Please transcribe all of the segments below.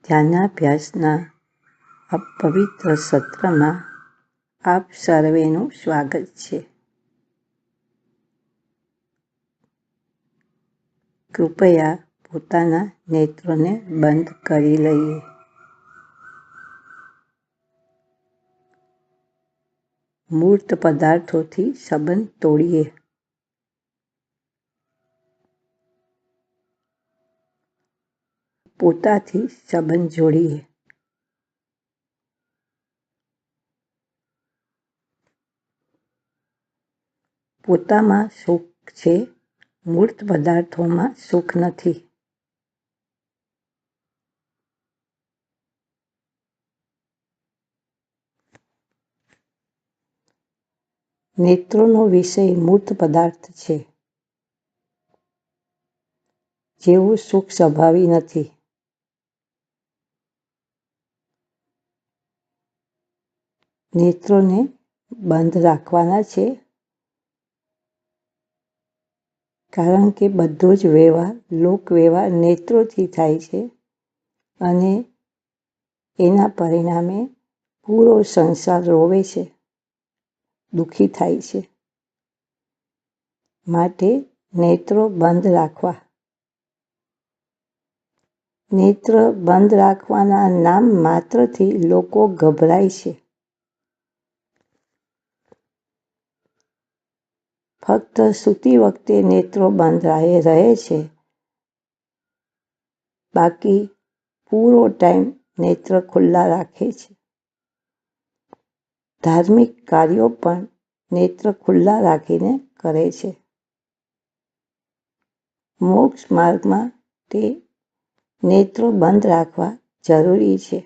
ધ્યાનાભ્યાસના આ પવિત્ર સત્રમાં આપ સર્વેનું સ્વાગત છે. કૃપયા પોતાના નેત્રોને બંધ કરી લઈએ. મૂર્ત પદાર્થોથી સંબંધ તોડીએ. પોતાથી સંબંધ જોડીએ. પોતામાં સુખ છે, મૂર્ત પદાર્થોમાં સુખ નથી. નેત્રોનો વિષય મૂર્ત પદાર્થ છે, જેવું સુખ સ્વભાવી નથી. નેત્રોને બંધ રાખવાના છે, કારણ કે બધો જ વ્યવહાર, લોક વ્યવહાર નેત્રોથી થાય છે અને એના પરિણામે પૂરો સંસાર રોવે છે, દુઃખી થાય છે. માટે નેત્રો બંધ રાખવા. નેત્ર બંધ રાખવાના નામ માત્રથી લોકો ગભરાય છે. ફક્ત સૂતી વખતે નેત્રો બંધ રહે છે, બાકી પૂરો ટાઈમ નેત્ર ખુલ્લા રાખે છે. ધાર્મિક કાર્યો પણ નેત્ર ખુલ્લા રાખીને કરે છે. મોક્ષ માર્ગમાં તે નેત્રો બંધ રાખવા જરૂરી છે.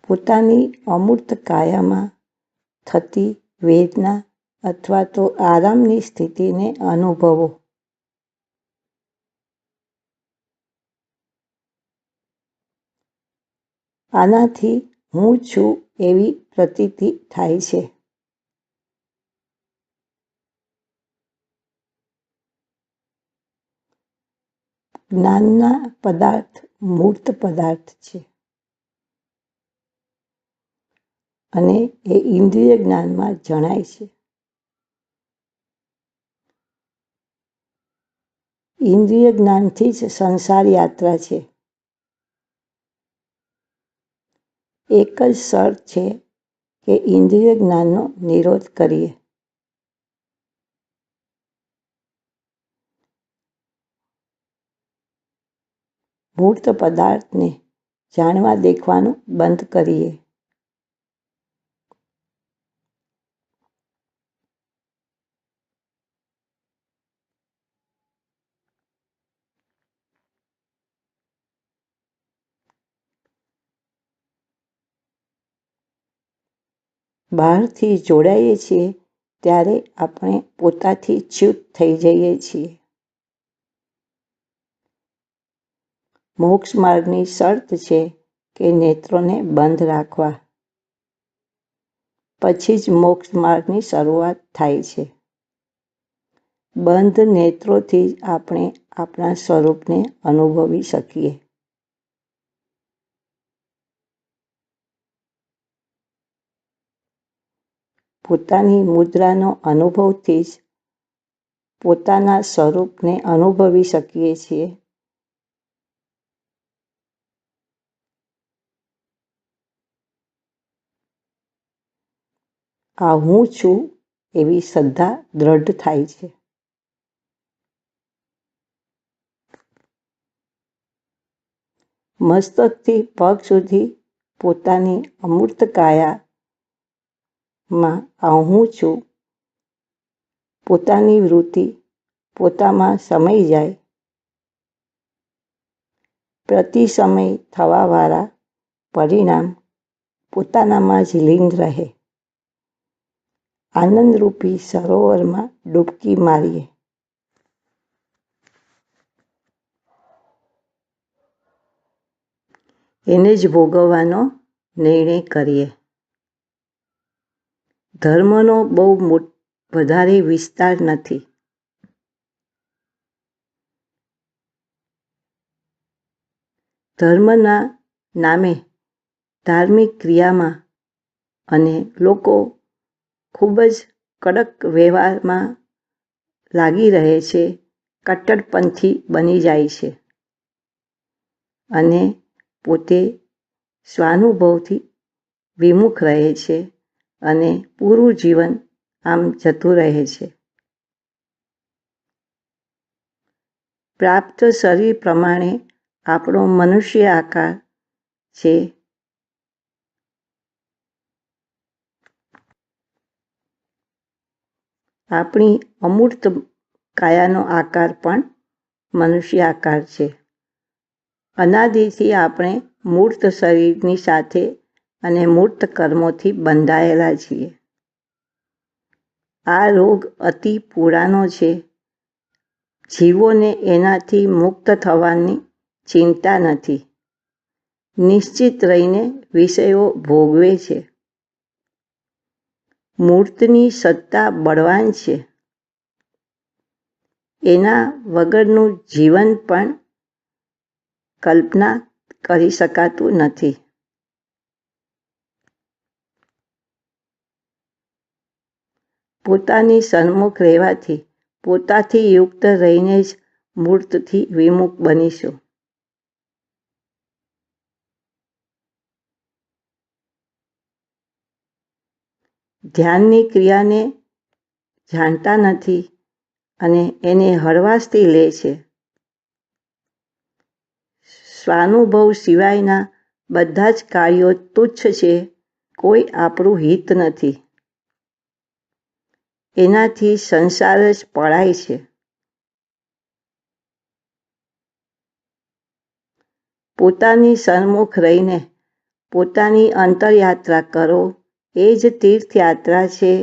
પોતાની અમૂર્ત કાયામાં થતી વેદના અથવા તો આરામની સ્થિતિને અનુભવો. આનાથી હું છું એવી પ્રતીતિ થાય છે. જ્ઞાનના પદાર્થ મૂર્ત પદાર્થ છે અને એ ઇન્દ્રિય જ્ઞાનમાં જણાય છે. ઇન્દ્રિય જ્ઞાનથી જ સંસાર યાત્રા છે. એક જ શરત છે કે ઇન્દ્રિય જ્ઞાનનો નિરોધ કરીએ. મૂર્ત પદાર્થને જાણવા દેખવાનું બંધ કરીએ. બહારથી જોડાઈએ છીએ ત્યારે આપણે પોતાથી ચ્યુત થઈ જઈએ છીએ. મોક્ષ માર્ગની શરત છે કે નેત્રોને બંધ રાખવા. પછી જ મોક્ષ માર્ગની શરૂઆત થાય છે. બંધ નેત્રોથી જ આપણે આપણા સ્વરૂપને અનુભવી શકીએ. પોતાની મુદ્રાનો અનુભવથી જ પોતાના સ્વરૂપને અનુભવી શકીએ છીએ. આ હું છું એવી શ્રદ્ધા દ્રઢ થાય છે. મસ્તકથી પગ સુધી પોતાની અમૂર્ત કાયામાં આ હું છું પોતાની વૃત્તિ પોતામાં સમાઈ જાય. પ્રતિ સમય થવાવાળા પરિણામ પોતાનામાં જ લીન રહે. આનંદરૂપી સરોવરમાં ડૂબકી મારીએ. એને જ ભોગવવાનો નિર્ણય કરીએ. ધર્મનો બહુ વધારે વિસ્તાર નથી. ધર્મના નામે ધાર્મિક ક્રિયામાં અને લોકો ખૂબ જ કડક વ્યવહારમાં લાગી રહે છે, કટ્ટરપંથી બની જાય છે અને પોતે સ્વાનુભવથી વિમુખ રહે છે અને પૂરું જીવન આમ જતું રહે છે. પ્રાપ્ત શરીર પ્રમાણે આપણો મનુષ્ય આકાર છે. આપણી અમૂર્ત કાયાનો આકાર પણ મનુષ્ય આકાર છે. અનાદિથી આપણે મૂર્ત શરીરની સાથે અને મૂર્ત કર્મોથી બંધાયેલા છીએ. આ રોગ અતિ પુરાણો છે. જીવોને એનાથી મુક્ત થવાની ચિંતા નથી. નિશ્ચિત રહીને વિષયો ભોગવે છે. મૂર્તની સત્તા બળવાન છે. એના વગરનું જીવન પણ કલ્પના કરી શકાતું નથી. પોતાની સન્મુખ રહેવાથી, પોતાથી યુક્ત રહીને જ મૂર્તથી વિમુખ બનીશું. ધ્યાનની ક્રિયાને જાણતા નથી અને એને હળવાશથી લે છે. સ્વાનુભવ સિવાયના બધા જ કાર્યો તુચ્છ છે. કોઈ આપણું હિત નથી. એનાથી સંસાર જ પળાય છે. પોતાની સન્મુખ રહીને પોતાની અંતરયાત્રા કરો, એ જ તીર્થયાત્રા છે.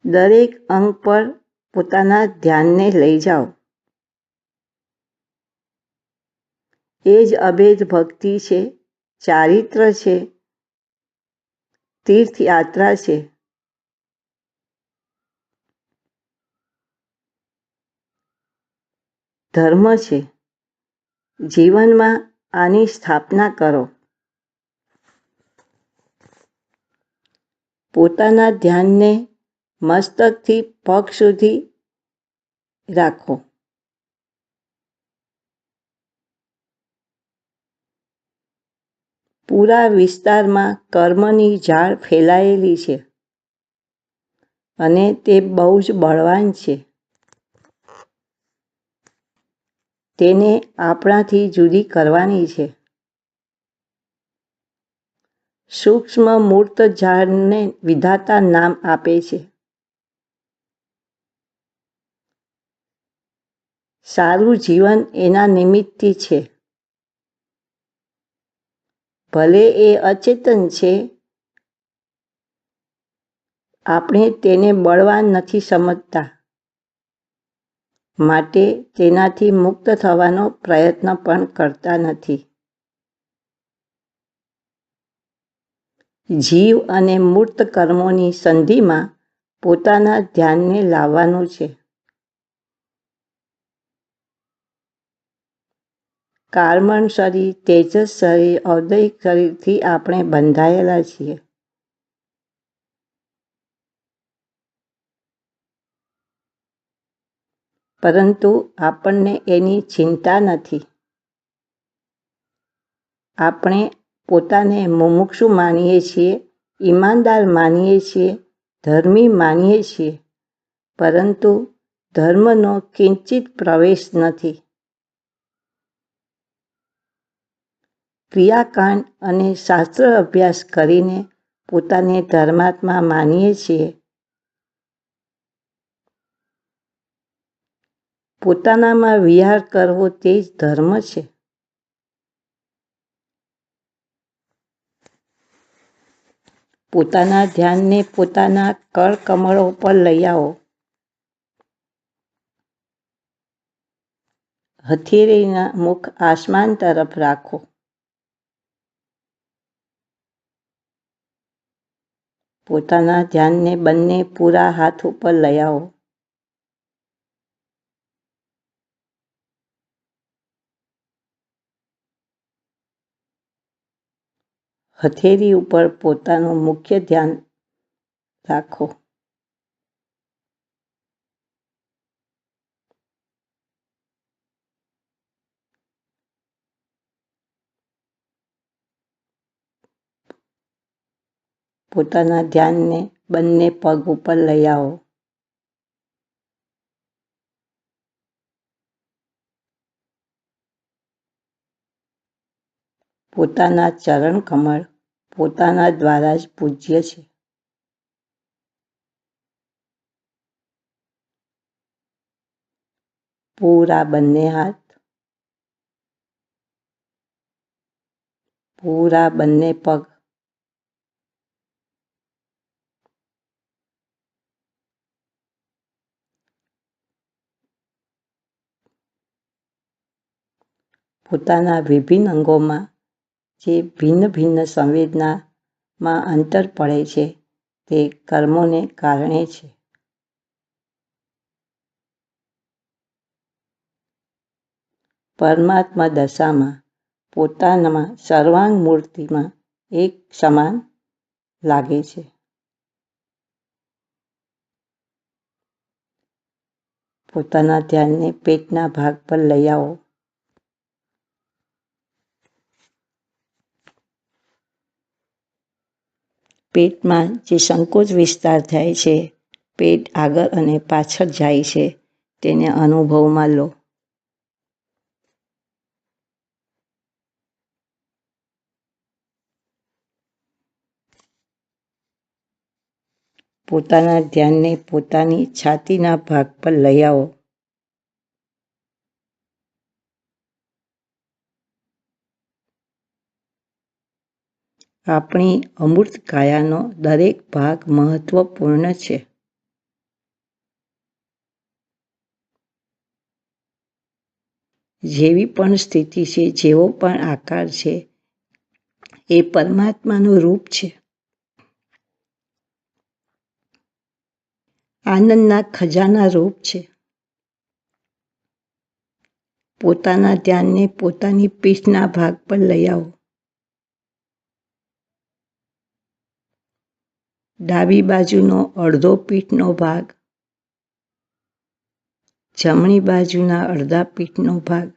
દરેક અંગ પર પોતાના ધ્યાનને લઈ જાઓ. એ જ અભેદ ભક્તિ છે, ચારિત્ર છે, તીર્થયાત્રા છે. ધર્મ છે. જીવનમાં આની સ્થાપના કરો. પોતાના ધ્યાનને મસ્તકથી પગ સુધી રાખો. પૂરા વિસ્તારમાં કર્મની ઝાડ ફેલાયેલી છે અને તે બહુ જ બળવાન છે. તેને આપણાથી જુદી કરવાની છે. સૂક્ષ્મ મૂર્ત ઝાડને વિધાતા નામ આપે છે. સારું જીવન એના નિમિત્તથી છે. ભલે એ અચેતન છે, આપણે તેને બળવાન નથી સમજતા, માટે તેનાથી મુક્ત થવાનો પ્રયત્ન પણ કરતા નથી. જીવ અને મૂર્ત કર્મોની સંધિમાં પોતાના ધ્યાનને લાવવાનું છે. કાર્બન શરીર, તેજસ શરીર, ઔદયિક શરીરથી આપણે બંધાયેલા છીએ. પરંતુ આપણને એની ચિંતા નથી. આપણે પોતાને મુમુક્ષુ માનીએ છીએ, ઈમાનદાર માનીએ છીએ, ધર્મી માનીએ છીએ, પરંતુ ધર્મનો કિંચિત પ્રવેશ નથી. ક્રિયાકાંડ અને શાસ્ત્ર અભ્યાસ કરીને પોતાને ધર્માત્મા માનીએ છીએ. પોતાનામાં વિહાર કરવો તે જ ધર્મ છે. પોતાના ધ્યાનને પોતાના કરકમળો પર લઈ આવો. હથેળીના મુખ આસમાન તરફ રાખો. પોતાના ધ્યાનને બંને પૂરા હાથ ઉપર લઈ આવો. હથેળી ઉપર પોતાનું મુખ્ય ધ્યાન રાખો. પોતાના ધ્યાનને બંને પગ ઉપર લઈ આવો. પોતાના ચરણ કમળ પોતાના દ્વારા જ પૂજ્ય છે. પૂરા બંને હાથ, પૂરા બંને પગ, પોતાના વિભિન્ન અંગોમાં જે ભિન્ન ભિન્ન સંવેદનામાં અંતર પડે છે તે કર્મોને કારણે છે. પરમાત્મા દશામાં પોતાનામાં સર્વાંગ મૂર્તિમાં એક સમાન લાગે છે. પોતાના ધ્યાનને પેટના ભાગ પર લઈ આવો. પેટમાં જે સંકોચ વિસ્તાર થાય છે, પેટ આગળ અને પાછળ જાય છે, તેને અનુભવમાં લો. પોતાના ધ્યાનને પોતાની છાતીના ભાગ પર લઈ આવો. આપણી અમૂર્ત કાયાનો દરેક ભાગ મહત્વપૂર્ણ છે. જેવી પણ સ્થિતિ છે, જેવો પણ આકાર છે, એ પરમાત્માનું રૂપ છે. આનંદના ખજાના રૂપ છે. પોતાના ધ્યાનને પોતાની પીઠના ભાગ પર લઈ આવો. ડાબી બાજુનો અડધો પીઠનો ભાગ, જમણી બાજુના અડધા પીઠનો ભાગ,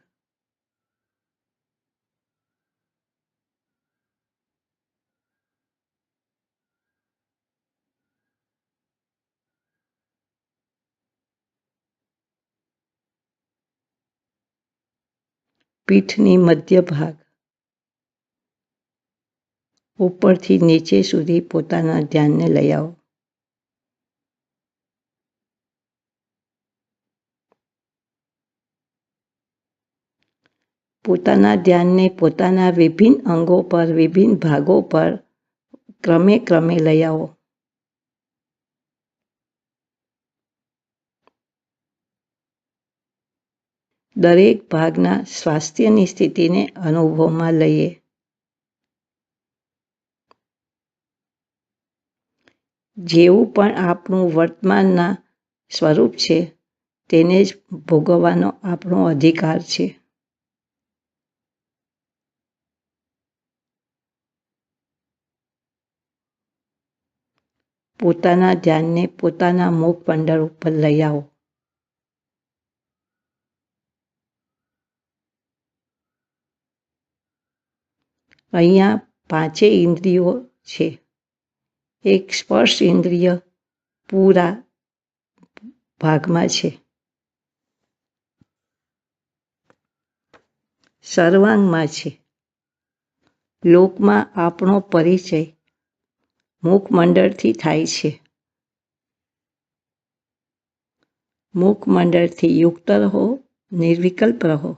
પીઠની મધ્ય ભાગ, ઉપરથી નીચે સુધી પોતાના ધ્યાનને લઈ આવો. પોતાના ધ્યાનને પોતાના વિભિન્ન અંગો પર, વિભિન્ન ભાગો પર ક્રમે ક્રમે લઈ આવો. દરેક ભાગના સ્વાસ્થ્યની સ્થિતિને અનુભવમાં લઈએ. જેવું પણ આપણું વર્તમાનના સ્વરૂપ છે, તેને જ ભોગવવાનો આપણો અધિકાર છે. પોતાના ધ્યાનને પોતાના મુખમંડળ ઉપર લઈ આવો. અહીંયા પાંચેય ઇન્દ્રિયો છે. એક સ્પર્શ ઇન્દ્રિય પૂરા ભાગમાં છે. સર્વાંગમાં છે. લોકમાં આપણો પરિચય મુખમંડળથી થાય છે. મુખમંડળથી યુક્ત રહો, નિર્વિકલ્પ રહો.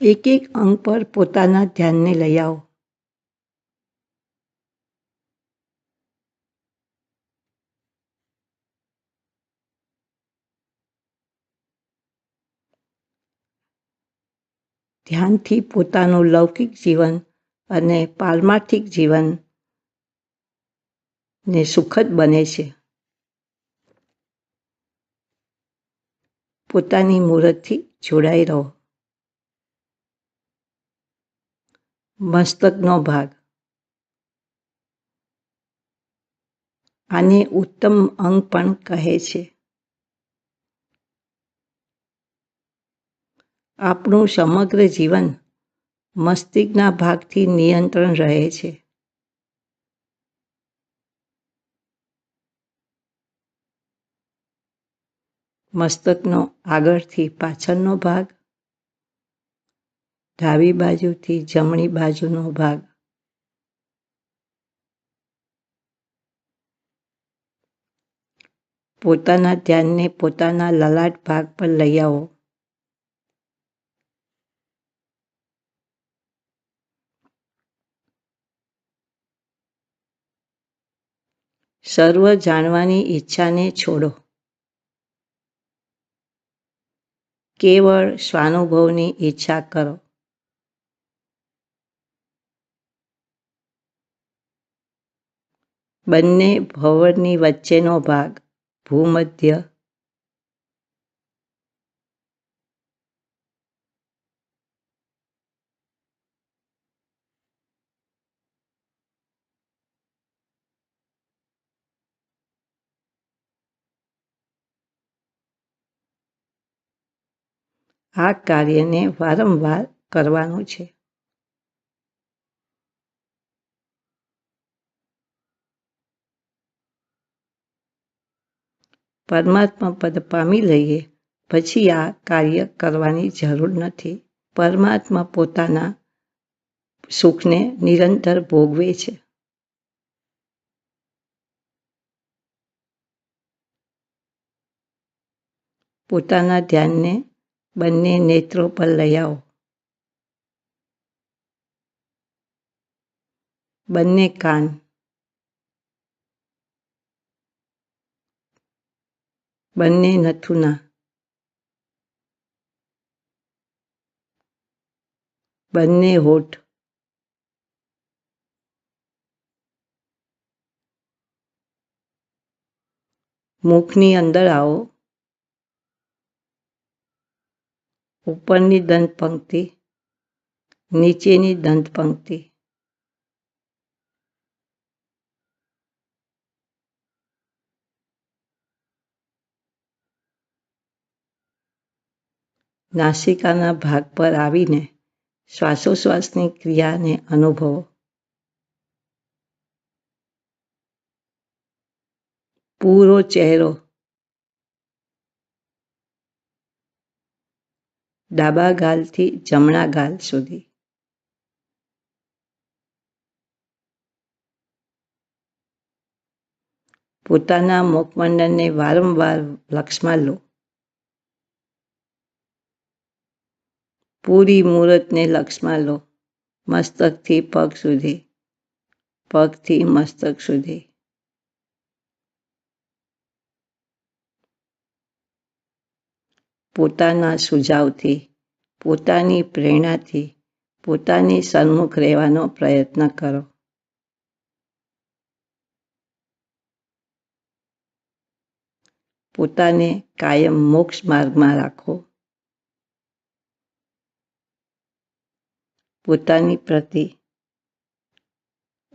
એક એક અંગ પર પોતાના ધ્યાનને લઈ આવો. ધ્યાનથી પોતાનું લૌકિક જીવન અને પારમાર્થિક જીવન ને સુખદ બને છે. પોતાની મૂરતથી જોડાઈ રહો. મસ્તકનો ભાગ. આને ઉત્તમ અંગ પણ કહે છે. આપણું સમગ્ર જીવન મસ્તિષ્કના ભાગથી નિયંત્રણ રહે છે. મસ્તકનો આગળથી પાછળનો ભાગ, ડાબી બાજુથી જમણી બાજુનો ભાગ. પોતાના ધ્યાનને પોતાના લલાટ ભાગ પર લઈ આવો. સર્વ જાણવાની ઈચ્છાને છોડો. કેવળ સ્વાનુભવની ઈચ્છા કરો. બંને ભંવરની વચ્ચેનો ભાગ, ભૂમધ્ય. આ કાર્યને વારંવાર કરવાનું છે. પરમાત્મા પદ પામી લઈએ પછી આ કાર્ય કરવાની જરૂર નથી. પરમાત્મા પોતાના સુખને નિરંતર ભોગવે છે. પોતાના ધ્યાનને બંને નેત્રો પર લઈ આવો. બંને કાન, બંને નથુના, બંને હોઠ, મુખની અંદર આવો. ઉપરની દંત પંક્તિ, નીચેની દંત પંક્તિ. નાસિકાના ભાગ પર આવીને શ્વાસોશ્વાસની ક્રિયાને અનુભવો. પૂરો ચહેરો, ડાબા ગાલથી જમણા ગાલ સુધી. પોતાના મુખમંડળને વારંવાર લક્ષમાં લો. પૂરી મૂરતને લક્ષમાં લો. મસ્તકથી પગ સુધી, પગથી મસ્તક સુધી. પોતાના સુઝાવથી, પોતાની પ્રેરણાથી, પોતાની સન્મુખ રહેવાનો પ્રયત્ન કરો. પોતાને કાયમ મોક્ષ માર્ગમાં રાખો. પોતાની પ્રતિ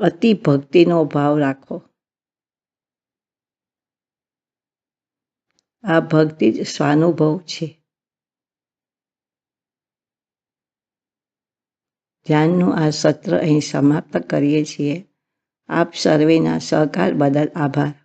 અતિ ભક્તિનો ભાવ રાખો. આ ભક્તિ જ સ્વાનુભવ છે. ધ્યાનનું આ સત્ર અહીં સમાપ્ત કરીએ છીએ. આપ સર્વેના સહકાર બદલ આભાર.